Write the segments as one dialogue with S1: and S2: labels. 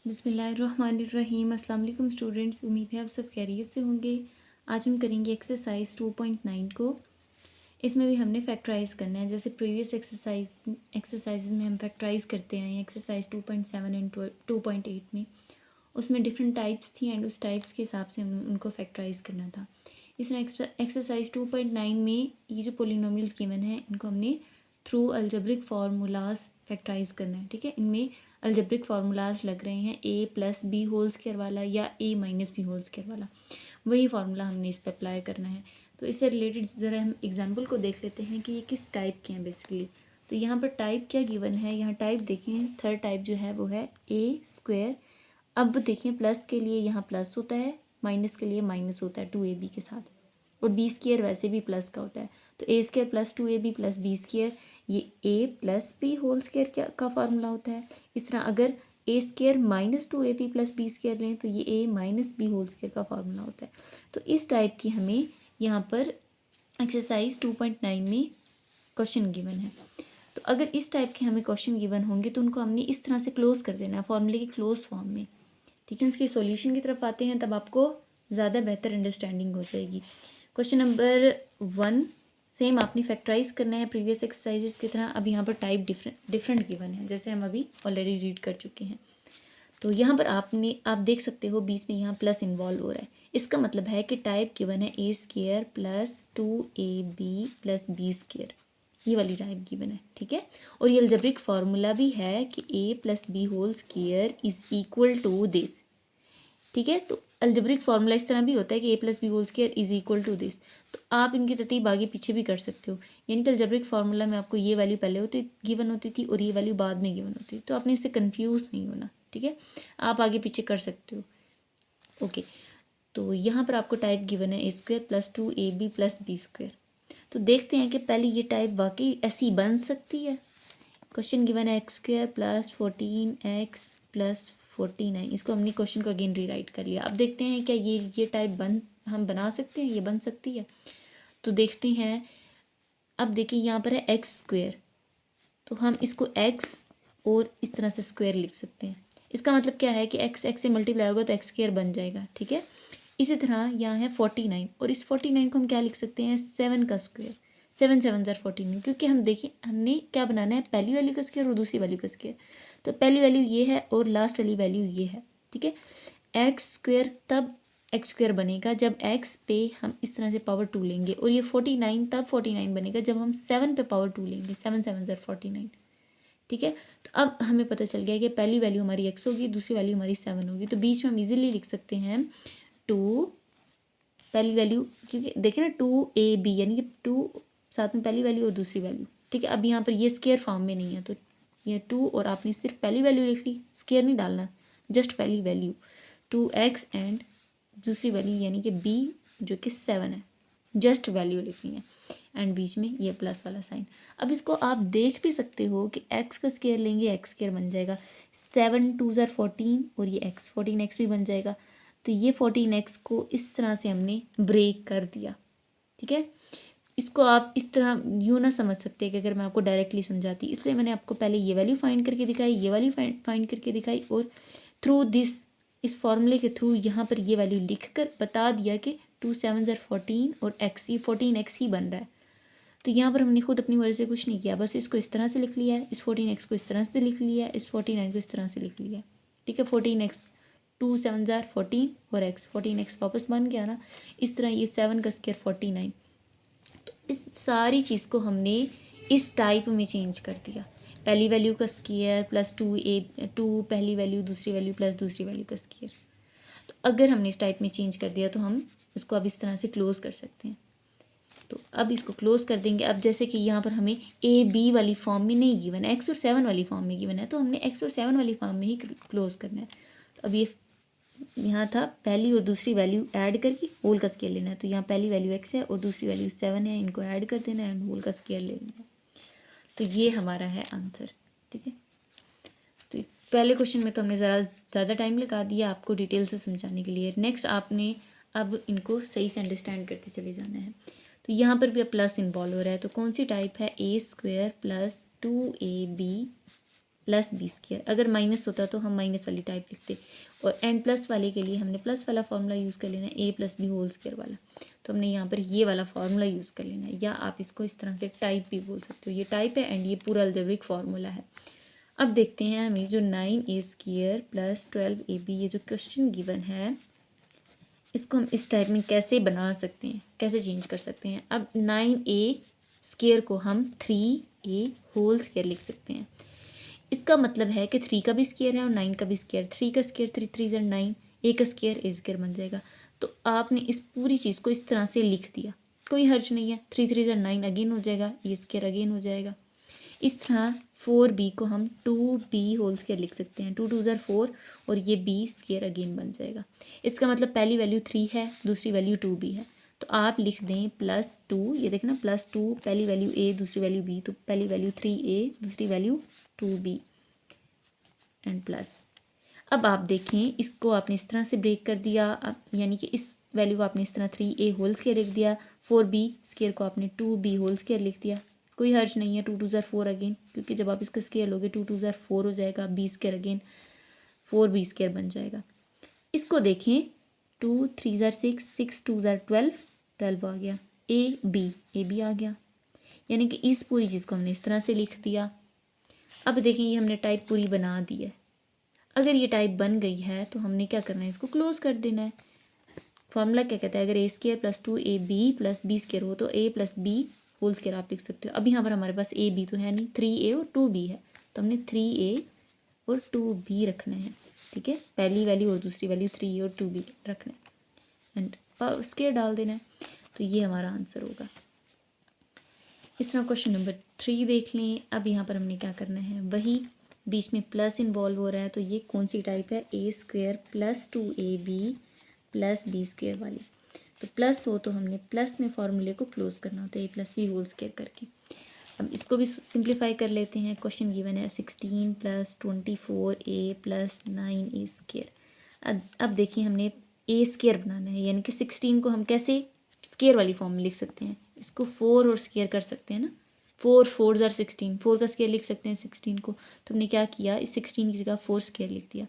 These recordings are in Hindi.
S1: बिस्मिल्लाहिर्रहमानिर्रहीम। अस्सलाम वालेकुम स्टूडेंट्स, उम्मीद है आप सब खैरियत से होंगे। आज हम करेंगे एक्सरसाइज 2.9 को। इसमें भी हमने फैक्टराइज करना है, जैसे प्रीवियस एक्सरसाइज में हम फैक्टराइज करते हैं। एक्सरसाइज 2.7 एंड 2.8 में उसमें डिफरेंट टाइप्स थी एंड उस टाइप्स के हिसाब से हमें उनको फैक्टराइज करना था। इसमें एक्सरसाइज 2.9 में ये जो पोलिनोमियल्स गिवन है इनको हमने थ्रू अलजेब्रिक फार्मूलाज फैक्टराइज करना है। ठीक है, इनमें अलजेब्रिक फार्मूलाज लग रहे हैं ए प्लस बी होल स्क्वायर वाला या ए माइनस बी होल स्क्वायर वाला, वही फार्मूला हमने इस पर अप्लाई करना है। तो इससे रिलेटेड ज़रा हम एग्जांपल को देख लेते हैं कि ये किस टाइप के हैं बेसिकली। तो यहाँ पर टाइप क्या गिवन है, यहाँ टाइप देखें, थर्ड टाइप जो है वो है ए स्क्वायर। अब देखें प्लस के लिए यहाँ प्लस होता है, माइनस के लिए माइनस होता है 2ab के साथ, और बी स्क्वायर वैसे भी प्लस का होता है। तो a square plus 2ab plus b square, ये a plus b whole square का फार्मूला होता है। इस तरह अगर a square minus 2ab plus b square लें तो ये a minus b whole square का फार्मूला होता है। तो इस टाइप की हमें यहाँ पर एक्सरसाइज 2.9 में क्वेश्चन गिवन है। तो अगर इस टाइप के हमें क्वेश्चन गिवन होंगे तो उनको हमने इस तरह से क्लोज कर देना है फॉर्मूले के क्लोज फॉर्म में। ठीक है, इसके सॉल्यूशन की तरफ आते हैं, तब आपको ज़्यादा बेहतर अंडरस्टैंडिंग हो जाएगी। क्वेश्चन नंबर 1 सेम आपने फैक्टराइज करना है प्रीवियस एक्सरसाइजेस की तरह। अब यहाँ पर टाइप डिफरेंट गिवन है, जैसे हम अभी ऑलरेडी रीड कर चुके हैं। तो यहाँ पर आप देख सकते हो बीच में यहाँ प्लस इन्वॉल्व हो रहा है। इसका मतलब है कि टाइप गिवन है a square plus 2ab plus b square, ये वाली टाइप गिवन है। ठीक है, और ये अलजेब्रिक फार्मूला भी है कि a plus b whole square is equal to this. ठीक है, तो अलजेब्रिक फार्मूला इस तरह भी होता है कि a plus b whole square is equal to this. तो आप इनकी तरतीब आगे पीछे भी कर सकते हो, यानी कि अलजेब्रिक फार्मूला में आपको ये वैल्यू पहले गिवन होती थी और ये वैल्यू बाद में गिवन होती थी, तो आपने इससे कन्फ्यूज़ नहीं होना। ठीक है, आप आगे पीछे कर सकते हो। ओके, तो यहाँ पर आपको टाइप गिवन है a square plus 2ab plus b square. तो देखते हैं कि पहले ये टाइप वाकई ऐसी बन सकती है। क्वेश्चन गिवन है x square plus 14x plus 49, इसको हमने क्वेश्चन को अगेन रीराइट कर लिया। अब देखते हैं क्या ये टाइप हम बना सकते हैं, ये बन सकती है। तो देखते हैं, अब देखिए यहाँ पर है एक्स स्क्वायर, तो हम इसको एक्स और इस तरह से स्क्वायर लिख सकते हैं। इसका मतलब क्या है कि एक्स एक्स से मल्टीप्लाई होगा तो एक्स स्क्वायर बन जाएगा। ठीक है, इसी तरह यहाँ है 49, और इस 49 को हम क्या लिख सकते हैं, 7 का स्क्वायर। 7 7 ज़र 49, क्योंकि हम देखें हमने क्या बनाना है, पहली वैल्यू का स्क्वायर और दूसरी वैल्यू का स्क्वायर। तो पहली वैल्यू ये है और लास्ट वाली वैल्यू ये है। ठीक है, एक्स स्क्वायर तब एक्स स्क्वायर बनेगा जब एक्स पे हम इस तरह से पावर 2 लेंगे, और ये 49 तब 49 बनेगा जब हम 7 पे पावर 2 लेंगे। 7 7 ज़र 49। ठीक है, तो अब हमें पता चल गया कि पहली वैल्यू हमारी एक्स होगी, दूसरी वैल्यू हमारी 7 होगी। तो बीच में हम इजीली लिख सकते हैं 2, पहली वैल्यू, क्योंकि देखें ना 2ab यानी कि 2 साथ में पहली वैल्यू और दूसरी वैल्यू। ठीक है, अब यहाँ पर ये स्केयर फॉर्म में नहीं है, तो ये 2 और आपने सिर्फ पहली वैल्यू लिख ली, स्केयर नहीं डालना, जस्ट पहली वैल्यू 2x एंड दूसरी वैल्यू यानी कि b जो कि 7 है, जस्ट वैल्यू लिखनी है, एंड बीच में ये प्लस वाला साइन। अब इसको आप देख भी सकते हो कि x का स्केयर लेंगे, x स्केयर बन जाएगा 7 2 ज़र 14, और ये x 14x भी बन जाएगा। तो ये 14x को इस तरह से हमने ब्रेक कर दिया। ठीक है, इसको आप इस तरह यूँ ना समझ सकते कि अगर मैं आपको डायरेक्टली समझाती, इसलिए मैंने आपको पहले ये वैल्यू फाइंड करके दिखाई, ये वाली फाइंड करके दिखाई, और थ्रू दिस इस फॉर्मूले के थ्रू यहाँ पर ये वैल्यू लिख कर बता दिया कि 2 7 ज़र 14 और x, ये 14x ही बन रहा है। तो यहाँ पर हमने खुद अपनी मर्ज़ी से कुछ नहीं किया, बस इसको इस तरह से लिख लिया है, इस 14x को इस तरह से लिख लिया है, इस 49 को इस तरह से लिख लिया है। ठीक है, 14x 2 7 ज़र 14 और x 14x वापस बन गया ना। इस तरह ये 7 का स्क्वायर 49। तो इस सारी चीज़ को हमने इस टाइप में चेंज कर दिया, पहली वैल्यू का स्क्वायर प्लस 2 पहली वैल्यू दूसरी वैल्यू प्लस दूसरी वैल्यू का स्क्वायर। तो अगर हमने इस टाइप में चेंज कर दिया तो हम इसको अब इस तरह से क्लोज कर सकते हैं। तो अब इसको क्लोज कर देंगे। अब जैसे कि यहाँ पर हमें ए बी वाली फॉर्म में नहीं गिवन है, एक्स और 7 वाली फॉर्म में गिवन है, तो हमने एक्स और 7 वाली फॉर्म में ही क्लोज करना है। तो अब ये यहाँ था पहली और दूसरी वैल्यू ऐड करके होल का स्केयर लेना है, तो यहाँ पहली वैल्यू एक्स है और दूसरी वैल्यू 7 है, इनको ऐड कर देना है एंड होल का स्केयर ले लेना है। तो ये हमारा है आंसर। ठीक है, तो पहले क्वेश्चन में तो हमने ज़्यादा टाइम लगा दिया आपको डिटेल से समझाने के लिए। नेक्स्ट आपने अब इनको सही से अंडरस्टैंड करते चले जाना है। तो यहाँ पर भी अब प्लस इन्वॉल्व हो रहा है, तो कौन सी टाइप है, a square plus 2ab plus b square. अगर माइनस होता तो हम माइनस वाली टाइप लिखते, और एन प्लस वाले के लिए हमने प्लस वाला फार्मूला यूज़ कर लेना है, ए प्लस बी होल स्क्वायर वाला। तो हमने यहाँ पर ये वाला फार्मूला यूज़ कर लेना है, या आप इसको इस तरह से टाइप भी बोल सकते हो। ये टाइप है एंड ये पूरा अलजेब्रिक फार्मूला है। अब देखते हैं हमें जो 9a स्क्वायर प्लस 12ab ये जो क्वेश्चन गिवन है, इसको हम इस टाइप में कैसे बना सकते हैं, कैसे चेंज कर सकते हैं। अब 9a स्क्वायर को हम 3a होल स्क्वायर लिख सकते हैं। इसका मतलब है कि 3 का भी स्क्वायर है और 9 का भी स्क्वायर। 3 का स्क्वायर 3 3 ज़र 9, ए का स्क्वायर ए स्क्वायर बन जाएगा। तो आपने इस पूरी चीज़ को इस तरह से लिख दिया, कोई हर्ज नहीं है। 3 3 ज़र 9 अगेन हो जाएगा, ए स्क्वायर अगेन हो जाएगा। इस तरह 4b को हम 2b होल स्क्वायर लिख सकते हैं। 2 2 ज़र 4 और ये b स्क्वायर अगेन बन जाएगा। इसका मतलब पहली वैल्यू 3 है, दूसरी वैल्यू 2b है। तो आप लिख दें +2, ये देखें ना +2, पहली वैल्यू a दूसरी वैल्यू b, तो पहली वैल्यू 3a दूसरी वैल्यू 2b एंड प्लस। अब आप देखें इसको आपने इस तरह से ब्रेक कर दिया, यानी कि इस वैल्यू को आपने इस तरह 3a होल स्क्वायर लिख दिया, 4b स्क्वायर को आपने 2b होल स्क्वायर लिख दिया। कोई हर्ज नहीं है। 2 2 ज़र 4 अगेन, क्योंकि जब आप इसका स्क्वायर लोगे 2 2 ज़र 4 हो जाएगा, b square again 4b square बन जाएगा। इसको देखें 2 3 ज़र 6, 6 2 ज़र 12, 12 आ गया। ए बी आ गया, यानी कि इस पूरी चीज़ को हमने इस तरह से लिख दिया। अब देखें ये हमने टाइप पूरी बना दी है। अगर ये टाइप बन गई है तो हमने क्या करना है, इसको क्लोज कर देना है। फॉर्मूला क्या कहता है, अगर a square plus 2ab plus b square हो तो a plus b whole square आप लिख सकते हो। अब यहाँ पर हमारे पास ए बी तो है नहीं, 3a और 2b है, तो हमने 3a और 2b रखना है। ठीक है, पहली वैल्यू और दूसरी वैल्यू 3a और 2b रखना है एंड स्क्वायर डाल देना है। तो ये हमारा आंसर होगा। इस तरह क्वेश्चन नंबर 3 देख लें। अब यहाँ पर हमने क्या करना है, वही बीच में प्लस इन्वॉल्व हो रहा है, तो ये कौन सी टाइप है, a square plus 2ab plus b square वाली। तो प्लस हो तो हमने प्लस में फॉर्मूले को क्लोज करना होता है, ए प्लस बी होल स्क्वायर करके। अब इसको भी सिंप्लीफाई कर लेते हैं। क्वेश्चन गिवन है 16 + 24a + 9a स्क्वायर। अब देखिए हमने ए स्क्वायर बनाना है, यानी कि 16 को हम कैसे स्क्वायर वाली फॉर्म में लिख सकते हैं, इसको 4 और स्क्वायर कर सकते हैं ना। 4 4 ज़र 16, 4 का स्क्वायर लिख सकते हैं 16 को। तो हमने क्या किया, इस 16 की जगह 4 स्क्वायर लिख दिया।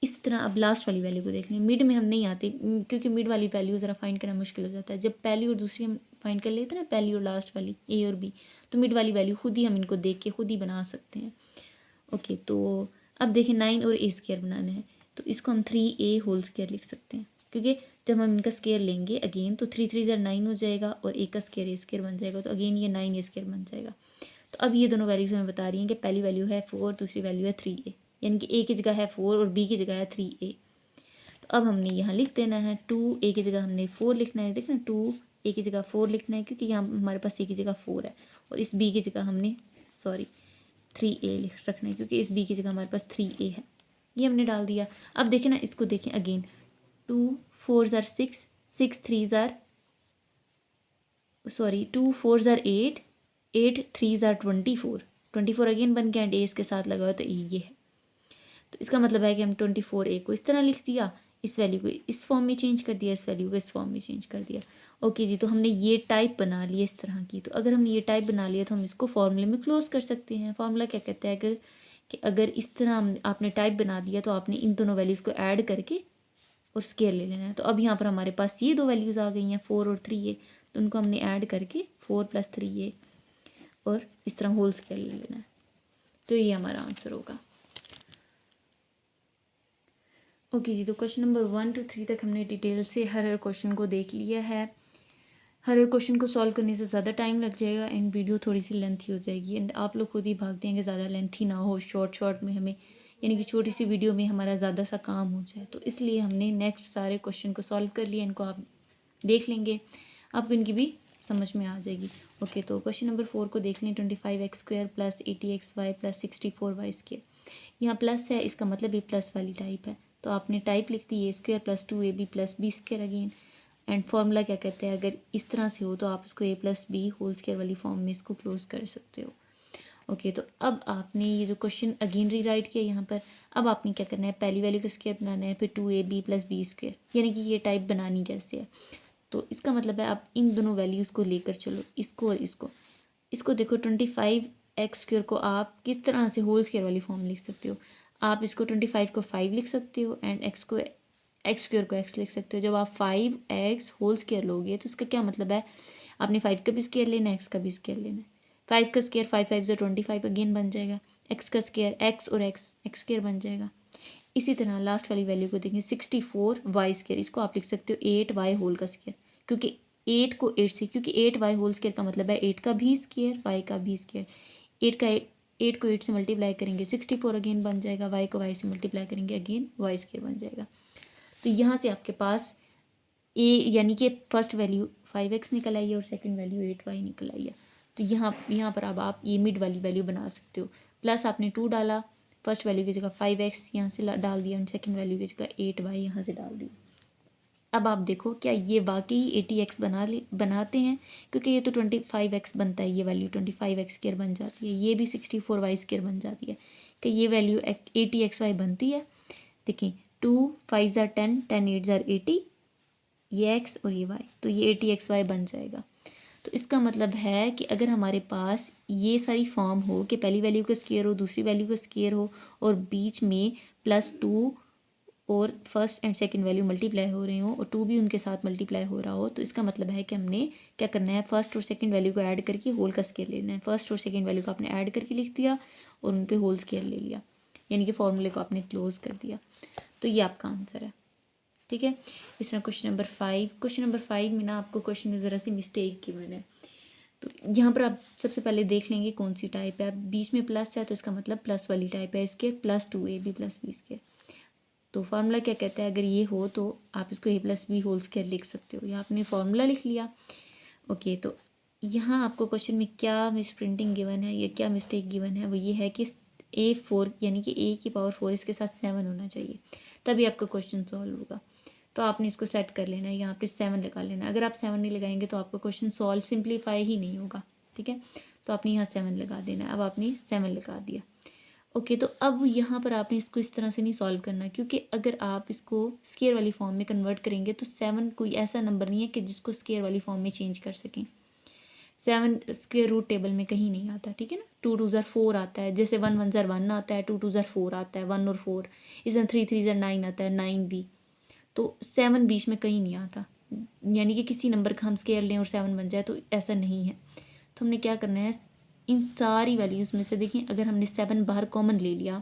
S1: इस तरह अब लास्ट वाली वैल्यू को देख लें। मिड में हम नहीं आते, क्योंकि मिड वाली वैल्यू ज़रा फाइंड करना मुश्किल हो जाता है। जब पहली और दूसरी हम फाइंड कर लेते हैं ना, पहली और लास्ट वाली ए और बी, तो मिड वाली वैल्यू खुद ही हम इनको देख के खुद ही बना सकते हैं। ओके, तो अब देखें 9 और ए स्क्वायर बनाना है, तो इसको हम 3a होल स्क्वायर लिख सकते हैं, क्योंकि जब हम इनका स्क्वायर लेंगे अगेन तो 3 3 ज़र 9 हो जाएगा और ए का स्क्वायर ए स्क्वायर बन जाएगा, तो अगेन ये 9 ए स्क्वायर बन जाएगा। तो अब ये दोनों वैल्यूज हमें बता रही हैं कि पहली वैल्यू है 4, दूसरी वैल्यू है 3a, यानी कि a की जगह है 4 और b की जगह है 3a। तो अब हमने यहाँ लिख देना है 2a की जगह हमने 4 लिखना है। देखना 2a की जगह 4 लिखना है, क्योंकि यहाँ हमारे पास a की जगह 4 है, और इस b की जगह हमने 3a लिख रखना है, क्योंकि इस b की जगह हमारे पास 3a है। ये हमने डाल दिया। अब देखें ना, इसको देखें अगेन 2 4 ज़र 6, 6 3 ज़र 2 4 ज़र 8, 8 3 ज़र 24, 24 अगेन बन गया एंड ए इसके साथ लगा हुआ, तो ये है। तो इसका मतलब है कि हम 24a को इस तरह लिख दिया, इस वैल्यू को इस फॉर्म में चेंज कर दिया, इस वैल्यू को इस फॉर्म में चेंज कर दिया। ओके जी, तो हमने ये टाइप बना ली इस तरह की। तो अगर हमने ये टाइप बना लिया तो हम इसको फॉर्मूले में क्लोज कर सकते हैं। फार्मूला क्या कहता है कि अगर इस तरह आपने टाइप बना दिया तो आपने इन दोनों वैल्यूज़ को ऐड करके और स्केयर ले लेना है। तो अब यहाँ पर हमारे पास ये दो वैल्यूज़ आ गई हैं 4 और 3a, तो उनको हमने ऐड करके 4 + 3a और इस तरह होल स्केयर ले लेना है। तो ये हमारा आंसर होगा। ओके जी, तो क्वेश्चन नंबर 1 to 3 तक हमने डिटेल से हर क्वेश्चन को देख लिया है। हर क्वेश्चन को सॉल्व करने से ज़्यादा टाइम लग जाएगा एंड वीडियो थोड़ी सी लेंथी हो जाएगी, एंड आप लोग खुद ही भागते हैं कि ज़्यादा लेंथी ना हो, शॉर्ट में हमें, यानी कि छोटी सी वीडियो में हमारा ज़्यादा सा काम हो जाए। तो इसलिए हमने नेक्स्ट सारे क्वेश्चन को सॉल्व कर लिया, इनको आप देख लेंगे, आपको इनकी भी समझ में आ जाएगी। ओके, तो क्वेश्चन नंबर 4 को देख लें। 25x² + 80xy + 64y²। यहाँ प्लस है, इसका मतलब ये प्लस वाली टाइप है, तो आपने टाइप लिख दी a² + 2ab + b² again. And formula क्या कहते हैं, अगर इस तरह से हो तो आप इसको a + b होल स्क्वायर वाली फॉर्म में इसको क्लोज कर सकते हो। ओके, तो अब आपने ये जो क्वेश्चन अगेन रीराइट किया यहाँ पर, अब आपने क्या करना है, पहली वैल्यू का स्क्वायर बनाना है, फिर 2ab + b², यानी कि ये टाइप बनानी कैसे है। तो इसका मतलब है आप इन दोनों वैल्यूज़ को लेकर चलो, इसको और इसको देखो 25 एक्स स्क्वायर को आप किस तरह से होल स्क्वायर वाली फॉर्म लिख सकते हो। आप इसको 25 को 5 लिख सकते हो एंड एक्स स्क्वायर को एक्स लिख सकते हो। जब आप 5x होल स्क्वायर लोगे तो इसका क्या मतलब है, आपने 5 का भी स्क्वायर लेना है, एक्स का भी स्क्वायर लेना है। 5 का स्क्वायर 5 5 से 25 अगेन बन जाएगा। एक्स का स्क्वायर एक्स और एक्स स्क्वायर बन जाएगा। इसी तरह लास्ट वाली वैल्यू को देखें 64y स्क्वायर, इसको आप लिख सकते हो 8y होल का स्क्वायर, क्योंकि 8 को 8 से, क्योंकि 8y होल स्क्वायर का मतलब है 8 का भी स्क्वायर y का भी स्क्वायर। 8 को 8 से मल्टीप्लाई करेंगे 64 अगेन बन जाएगा, y को y से मल्टीप्लाई करेंगे अगेन y स्क्वायर बन जाएगा। तो यहाँ से आपके पास यानी कि फर्स्ट वैल्यू 5x निकल आई है और सेकंड वैल्यू 8y निकल आई है। तो यहाँ पर अब आप ये मिड वाली वैल्यू बना सकते हो। प्लस आपने 2 डाला, फर्स्ट वैल्यू की जगह 5x यहाँ से डाल दिया, सेकंड वैल्यू की जगह 8y यहाँ से डाल दिया। अब आप देखो क्या ये वाकई 80x बनाते हैं, क्योंकि ये तो 25x बनता है, ये वैल्यू 25x स्क्वायर बन जाती है, ये भी 64y स्क्वायर बन जाती है। कि ये वैल्यू 80xy बनती है। देखिए 2 5 ज़ार 10, 10 8 ज़ार 80, ये x और ये y, तो ये 80xy बन जाएगा। तो इसका मतलब है कि अगर हमारे पास ये सारी फॉर्म हो कि पहली वैल्यू का स्क्वायर हो, दूसरी वैल्यू का स्क्वायर हो और बीच में +2 और first and second value multiply हो रही हो और 2 भी उनके साथ मल्टीप्लाई हो रहा हो, तो इसका मतलब है कि हमने क्या करना है, फर्स्ट और सेकंड वैल्यू को ऐड करके होल का स्क्वायर लेना है। फर्स्ट और सेकंड वैल्यू को आपने ऐड करके लिख दिया और उन पर होल स्क्वायर ले लिया, यानी कि फॉर्मूले को आपने क्लोज कर दिया। तो ये आपका आंसर है। ठीक है। इस तरह क्वेश्चन नंबर 5 में ना आपको क्वेश्चन में ज़रा सी मिस्टेक की मैंने, तो यहाँ पर आप सबसे पहले देख लेंगे कौन सी टाइप है। बीच में प्लस है तो इसका मतलब प्लस वाली टाइप है, इसके +2ab + b स्क्वायर। तो फार्मूला क्या कहता है, अगर ये हो तो आप इसको a + b होल स्क्वायर लिख सकते हो, या आपने फार्मूला लिख लिया। ओके, तो यहाँ आपको क्वेश्चन में क्या मिस प्रिंटिंग गिवन है या क्या मिस्टेक गिवन है, वो ये है कि a4 यानी कि a की पावर 4 इसके साथ 7 होना चाहिए, तभी आपका क्वेश्चन सॉल्व होगा। तो आपने इसको सेट कर लेना है, यहाँ पे 7 लगा लेना है। अगर आप 7 नहीं लगाएंगे तो आपका क्वेश्चन सॉल्व सिंप्लीफाई ही नहीं होगा। ठीक है, तो आपने यहाँ 7 लगा देना है। अब आपने 7 लगा दिया। ओके, तो अब यहाँ पर आपने इसको इस तरह से नहीं सॉल्व करना, क्योंकि अगर आप इसको स्क्वायर वाली फॉर्म में कन्वर्ट करेंगे तो 7 कोई ऐसा नंबर नहीं है कि जिसको स्क्वायर वाली फॉर्म में चेंज कर सकें। 7 स्क्वायर रूट टेबल में कहीं नहीं आता। ठीक है ना, 2 2 ज़ार 4 आता है, जैसे 1 1 ज़ार 1 आता है, 2 2 ज़ार 4 आता है, 1 और 4। इस तरह 3 3 ज़ार 9 आता है, 9 भी। तो 7 बीच में कहीं नहीं आता, यानी कि किसी नंबर का हम स्केयर लें और 7 बन जाए, तो ऐसा नहीं है। तो हमने क्या करना है, इन सारी वैल्यूज़ में से देखें, अगर हमने 7 बाहर कॉमन ले लिया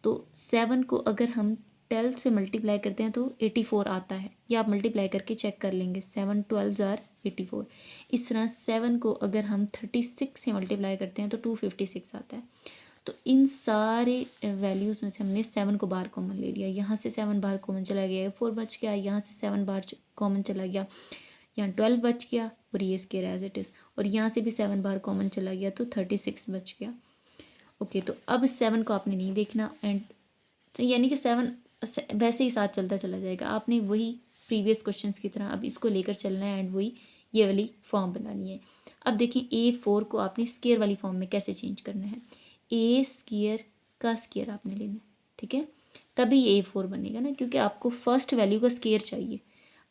S1: तो 7 को अगर हम 12 से मल्टीप्लाई करते हैं तो 84 आता है। या आप मल्टीप्लाई करके चेक कर लेंगे, 7 12 ज़ार 84। इस तरह 7 को अगर हम 36 से मल्टीप्लाई करते हैं तो 256 आता है। तो इन सारे वैल्यूज़ में से हमने 7 को बाहर कॉमन ले लिया, यहाँ से 7 बाहर कॉमन चला गया, 4 बच गया, यहाँ से 7 बाहर कॉमन चला गया, यहाँ 12 बच गया और ये स्क्वायर एज इट इज़, और यहाँ से भी 7 बाहर कॉमन चला गया तो 36 बच गया। ओके, तो अब इस 7 को आपने नहीं देखना, एंड यानी कि 7 वैसे ही साथ चलता चला जाएगा। आपने वही प्रीवियस क्वेश्चंस की तरह अब इसको लेकर चलना है एंड वही ये वाली फॉर्म बनानी है। अब देखें A4 को आपने स्क्वायर वाली फॉर्म में कैसे चेंज करना है। ए स्क्वायर का स्क्वायर आपने लेना है, ठीक है, तभी A4 बनेगा ना, क्योंकि आपको फर्स्ट वैल्यू का स्क्वायर चाहिए।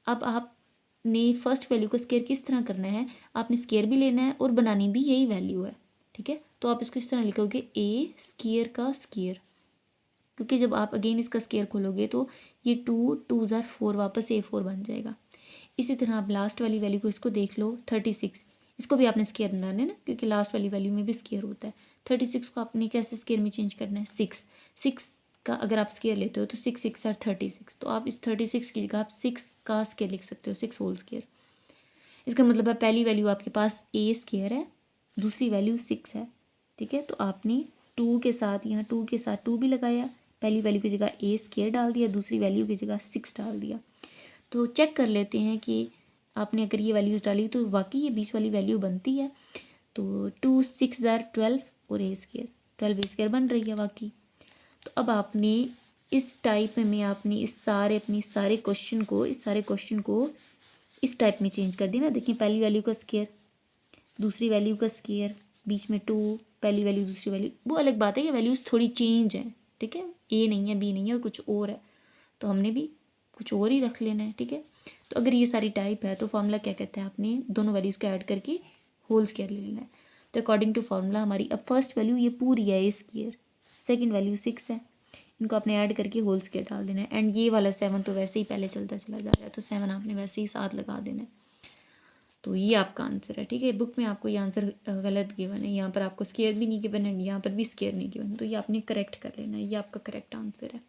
S1: अब आपने फर्स्ट वैल्यू का स्क्वायर किस तरह करना है, आपने स्क्वायर भी लेना है और बनानी भी यही वैल्यू है। ठीक है, तो आप इसको इस तरह लिखोगे ए स्क्वायर का स्क्वायर, क्योंकि जब आप अगेन इसका स्क्वायर खोलोगे तो ये 2 2 ज़ार 4 वापस A4 बन जाएगा। इसी तरह आप लास्ट वाली वैल्यू को इसको देख लो 36, इसको भी आपने स्क्वायर बनाना है ना, क्योंकि लास्ट वाली वैल्यू में भी स्क्वायर होता है। 36 को आपने कैसे स्क्वायर में चेंज करना है, 6 का अगर आप स्क्वायर लेते हो तो 6 6 आर 36, तो आप इस 36 की जगह आप 6 का स्क्वायर लिख सकते हो, 6 होल स्क्वायर। इसका मतलब है पहली वैल्यू आपके पास ए स्क्वायर है, दूसरी वैल्यू 6 है। ठीक है, तो आपने 2 के साथ यहाँ 2 के साथ 2 भी लगाया, पहली वैल्यू की जगह ए स्क्वायर डाल दिया, दूसरी वैल्यू की जगह 6 डाल दिया। तो चेक कर लेते हैं कि आपने अगर ये वैल्यूज़ डाली तो वाकई ये बीच वाली वैल्यू बनती है। तो 2 6 ज़ार 12 और ए स्क्वायर 12 ए स्क्वायर बन रही है वाकई। तो अब आपने इस टाइप में आपने इस सारे क्वेश्चन को इस टाइप में चेंज कर दिया ना। देखिए, पहली वैल्यू का स्क्वायर, दूसरी वैल्यू का स्क्वायर, बीच में 2, पहली वैल्यू दूसरी वैल्यू, वो अलग बात है, ये वैल्यूज़ थोड़ी चेंज है। ठीक है, ए नहीं है, बी नहीं है और कुछ और है, तो हमने भी कुछ और ही रख लेना है। ठीक है, तो अगर ये सारी टाइप है तो फॉर्मूला क्या कहता है, आपने दोनों वैल्यूज़ को ऐड करके होल स्क्वायर ले लेना है। तो अकॉर्डिंग टू फार्मूला हमारी अब फर्स्ट वैल्यू ये पूरी है ए स्क्वायर, सेकेंड वैल्यू 6 है, इनको आपने ऐड करके होल स्क्वायर डाल देना है। एंड ये वाला 7 तो वैसे ही पहले चलता चला जा रहा है, तो 7 आपने वैसे ही साथ लगा देना है। तो ये आपका आंसर है। ठीक है, बुक में आपको ये आंसर गलत गिवन है, यहाँ पर आपको स्क्वायर भी नहीं गिवन है, यहाँ पर भी स्क्वायर नहीं गिवन, तो ये आपने करेक्ट कर लेना है, ये आपका करेक्ट आंसर है।